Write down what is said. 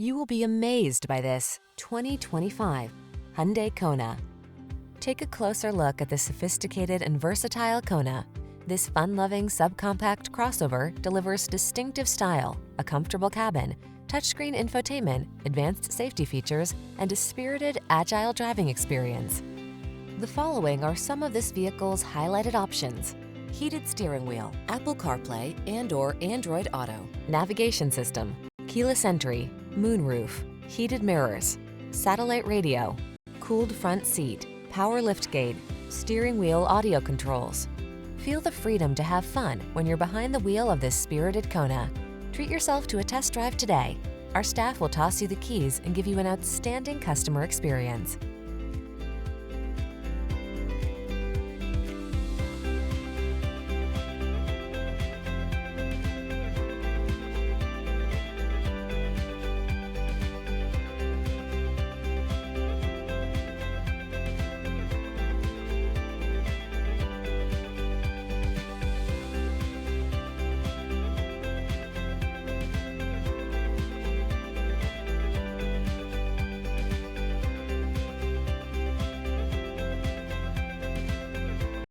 You will be amazed by this 2025 Hyundai Kona. Take a closer look at the sophisticated and versatile Kona. This fun-loving subcompact crossover delivers distinctive style, a comfortable cabin, touchscreen infotainment, advanced safety features, and a spirited, agile driving experience. The following are some of this vehicle's highlighted options: heated steering wheel, Apple CarPlay and/or Android Auto, navigation system, keyless entry, moonroof, heated mirrors, satellite radio, cooled front seat, power liftgate, steering wheel audio controls. Feel the freedom to have fun when you're behind the wheel of this spirited Kona. Treat yourself to a test drive today. Our staff will toss you the keys and give you an outstanding customer experience.